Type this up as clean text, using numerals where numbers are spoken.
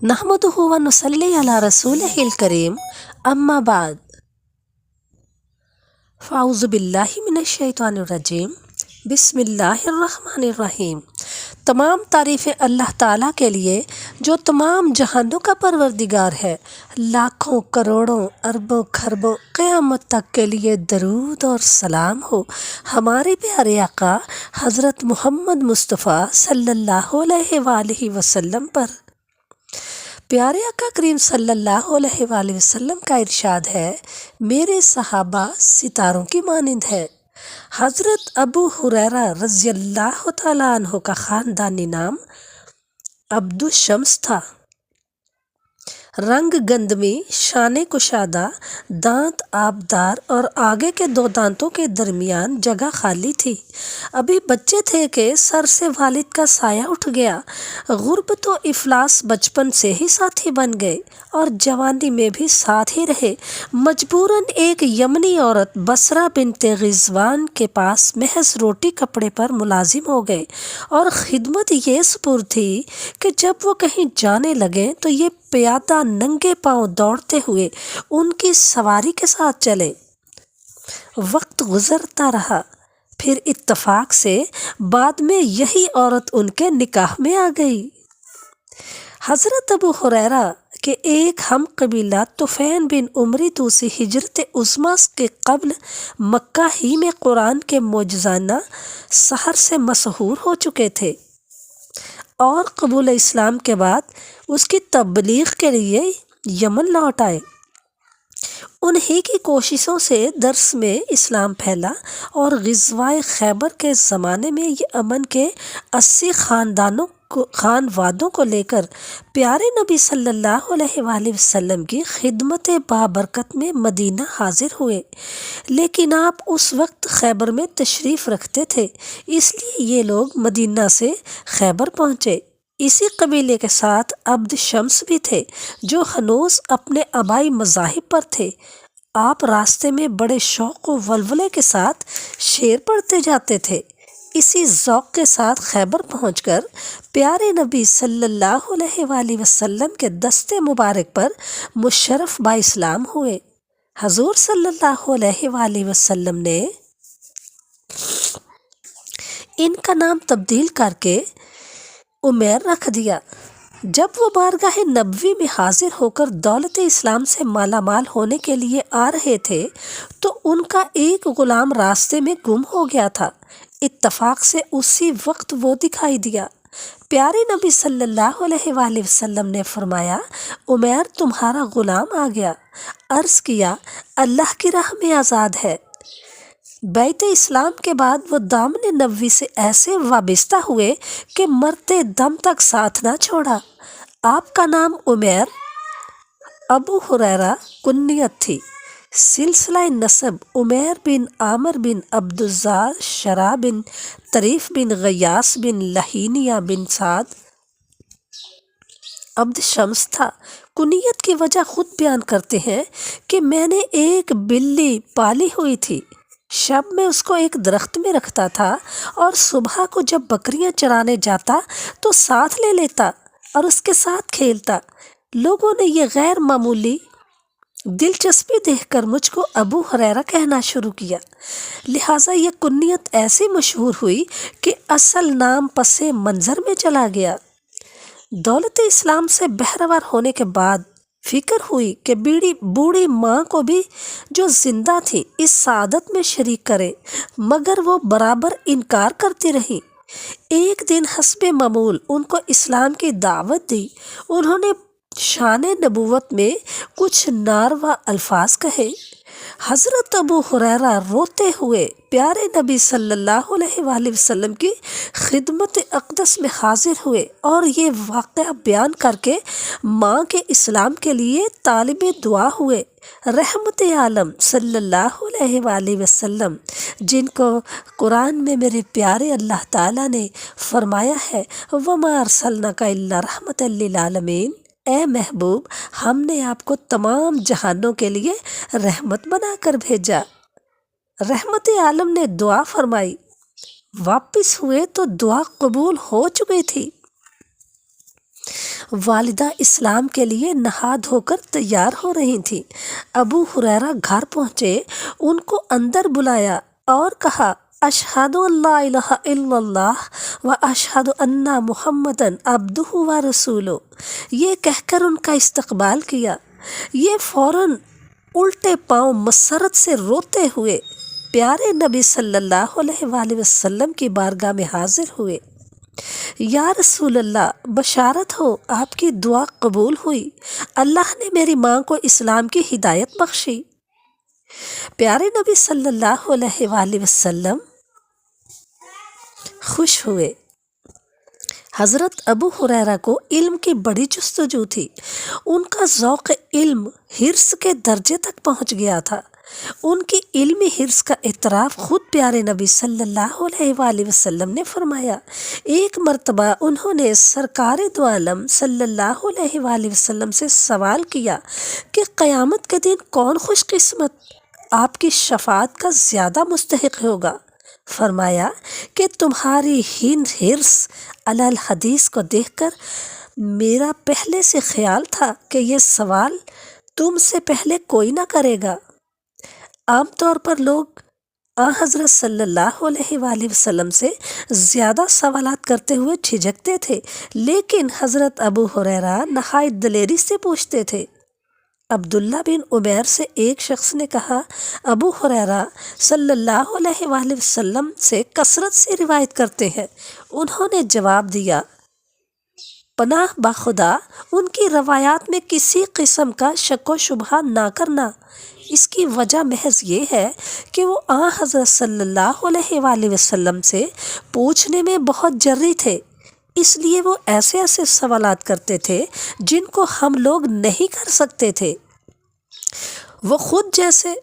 नहमदुहु व नुसल्ली अला रसूलिहिल करीम, अम्मा बाद, फ़ाउज़ु बिल्लाहि मिनश शैतानिर रजीम, बिस्मिल्लाहिर रहमानिर रहीम। तमाम तारीफ़ें अल्लाह ताला के लिए जो तमाम जहानों का परवरदिगार है। लाखों करोड़ों अरबों खरबों क़यामत तक के लिए दरूद और सलाम हो हमारे प्यारे आका हज़रत मोहम्मद मुस्तफ़ा सल्लल्लाहु अलैहि वसल्लम पर। प्यारे आका करीम सल्लल्लाहु अलैहि वसल्लम का इरशाद है, मेरे सहाबा सितारों की मानिंद है। हज़रत अबू हुरैरा रज़ियल्लाहु तआला अन्हु का ख़ानदानी नाम अब्दुश शम्स था। रंग गंदमी, शाने कुशादा, दांत आबदार और आगे के दो दांतों के दरमियान जगह खाली थी। अभी बच्चे थे कि सर से वालिद का साया उठ गया। गुर्बत व इफलास बचपन से ही साथी बन गए और जवानी में भी साथ ही रहे। मजबूरन एक यमनी औरत बसरा बिनते गिज़वान के पास महज रोटी कपड़े पर मुलाजिम हो गए और खिदमत ये सुपुर्द थी कि जब वो कहीं जाने लगे तो ये प्यादा नंगे पांव दौड़ते हुए उनकी सवारी के साथ चले। वक्त गुजरता रहा, फिर इत्तफाक से बाद में यही औरत उनके निकाह में आ गई। हज़रत अबू हुरैरा के एक हम कबीला तुफ़ैन बिन उमरी दूसरी हिजरत उस्मा के कब्ल मक्का ही में कुरान के मोजज़ाना सहर से मशहूर हो चुके थे और कबूल इस्लाम के बाद उसकी तबलीग के लिए यमन लौट आए। उन्हीं की कोशिशों से दर्स में इस्लाम फैला और ग़ज़वाए खैबर के ज़माने में ये अमन के 80 खानवादों को लेकर प्यारे नबी सल्लल्लाहु अलैहि वसल्लम की खिदमत बाबरकत में मदीना हाजिर हुए। लेकिन आप उस वक्त खैबर में तशरीफ़ रखते थे, इसलिए ये लोग मदीना से खैबर पहुँचे। इसी कबीले के साथ अब्द शम्स भी थे जो हनूस अपने आबाई मज़ाहिब पर थे। आप रास्ते में बड़े शौक़ व वल्वले के साथ शेर पढ़ते जाते थे। इसी ज़ौक़ के साथ खैबर पहुंचकर प्यारे नबी सल्लल्लाहु अलैहि वसल्लम के दस्ते मुबारक पर मुशर्रफ बा इस्लाम हुए। हजूर सल्लल्लाहु अलैहि वसल्लम ने इनका नाम तब्दील करके उमैर रख दिया। जब वो बारगाह नबवी में हाजिर होकर दौलत इस्लाम से मालामाल होने के लिए आ रहे थे तो उनका एक गुलाम रास्ते में गुम हो गया था। इत्तफाक से उसी वक्त वो दिखाई दिया। प्यारे नबी सल्लल्लाहु अलैहि वसल्लम ने फरमाया, उमैर तुम्हारा गुलाम आ गया। अर्ज़ किया, अल्लाह की राह में आज़ाद है। बैत इस्लाम के बाद वो दामन नबवी से ऐसे वाबिस्ता हुए कि मरते दम तक साथ ना छोड़ा। आपका नाम उमैर अबू हुरैरा कुन्नियत थी। सिलसिला नसब उमैर बिन आमर बिन अब्दुज़्ज़ार शरा बिन तरीफ बिन गयास बिन लहीनिया बिन साद अब्द शम्स था। कुन्नियत की वजह खुद बयान करते हैं कि मैंने एक बिल्ली पाली हुई थी। शब में उसको एक दरख्त में रखता था और सुबह को जब बकरियां चराने जाता तो साथ ले लेता और उसके साथ खेलता। लोगों ने ये गैर मामूली दिलचस्पी देखकर मुझको अबू हुरैरा कहना शुरू किया। लिहाजा ये कुन्नियत ऐसी मशहूर हुई कि असल नाम पसे मंजर में चला गया। दौलत इस्लाम से बहरवार होने के बाद फिक्र हुई कि बूढ़ी माँ को भी जो जिंदा थी इस सादत में शरीक करे, मगर वो बराबर इनकार करती रही। एक दिन हस्बे मामूल उनको इस्लाम की दावत दी। उन्होंने शान नबूवत में कुछ नारवा अल्फाज कहे। हज़रत अबू हुरैरा रोते हुए प्यारे नबी सल्लल्लाहु अलैहि वसल्लम की खिदमत अक़दस में हाजिर हुए और ये वाक़या बयान करके माँ के इस्लाम के लिए तालिब दुआ हुए। रहमत आलम सल्लल्लाहु अलैहि वसल्लम, जिनको कुरान में मेरे प्यारे अल्लाह ताला ने फरमाया है, वमा अरसलनाका इल्ला रहमतल लिल आलमीन, ए महबूब हमने आपको तमाम जहानों के लिए रहमत बनाकर भेजा। रहमत आलम ने दुआ फरमाई। वापस हुए तो दुआ कबूल हो चुकी थी। والدہ اسلام کے لیے نہا دھو کر تیار ہو رہی تھیں۔ ابو ہریرہ گھر پہنچے، ان کو اندر بلایا اور کہا، اشہد ان لا الہ الا اللہ و اشہد ان محمدً عبدہ و رسولہ۔ یہ کہہ کر ان کا استقبال کیا۔ یہ فوراً الٹے پاؤں مسرت سے روتے ہوئے پیارے نبی صلی اللہ علیہ وآلہ وسلم کی بارگاہ میں حاضر ہوئے۔ یا رسول اللہ، بشارت ہو، آپ کی دعا قبول ہوئی، اللہ نے میری ماں کو اسلام کی ہدایت بخشی۔ پیارے نبی صلی اللہ علیہ وآلہ وسلم خوش ہوئے۔ حضرت ابو ہریرہ کو علم کی بڑی جستجو تھی۔ ان کا ذوق علم حرص کے درجے تک پہنچ گیا تھا۔ ان کی علمی حرص کا اعتراف خود پیارے نبی صلی اللہ علیہ وآلہ وسلم نے فرمایا۔ ایک مرتبہ انہوں نے سرکار دو عالم صلی اللہ علیہ وآلہ وسلم سے سوال کیا کہ قیامت کے دن کون خوش قسمت آپ کی شفاعت کا زیادہ مستحق ہوگا؟ فرمایا کہ تمہاری حرص علی الحدیث کو دیکھ کر میرا پہلے سے خیال تھا کہ یہ سوال تم سے پہلے کوئی نہ کرے گا۔ عام طور پر لوگ حضرت صلی اللہ علیہ وآلہ وسلم سے زیادہ سوالات کرتے ہوئے جھجکتے تھے، لیکن حضرت ابو ہریرہ نہایت دلیری سے پوچھتے تھے۔ عبداللہ بن عمیر سے ایک شخص نے کہا، ابو ہریرہ صلی اللہ علیہ وآلہ وسلم سے کثرت سے روایت کرتے ہیں۔ انہوں نے جواب دیا، پناہ بخدا ان کی روایات میں کسی قسم کا شک و شبہ نہ کرنا۔ اس کی وجہ محض یہ ہے کہ وہ حضرت صلی اللہ علیہ وآلہ وسلم سے پوچھنے میں بہت جرئیں تھے، اس لیے وہ ایسے ایسے سوالات کرتے تھے جن کو ہم لوگ نہیں کر سکتے تھے۔ وہ خود جیسے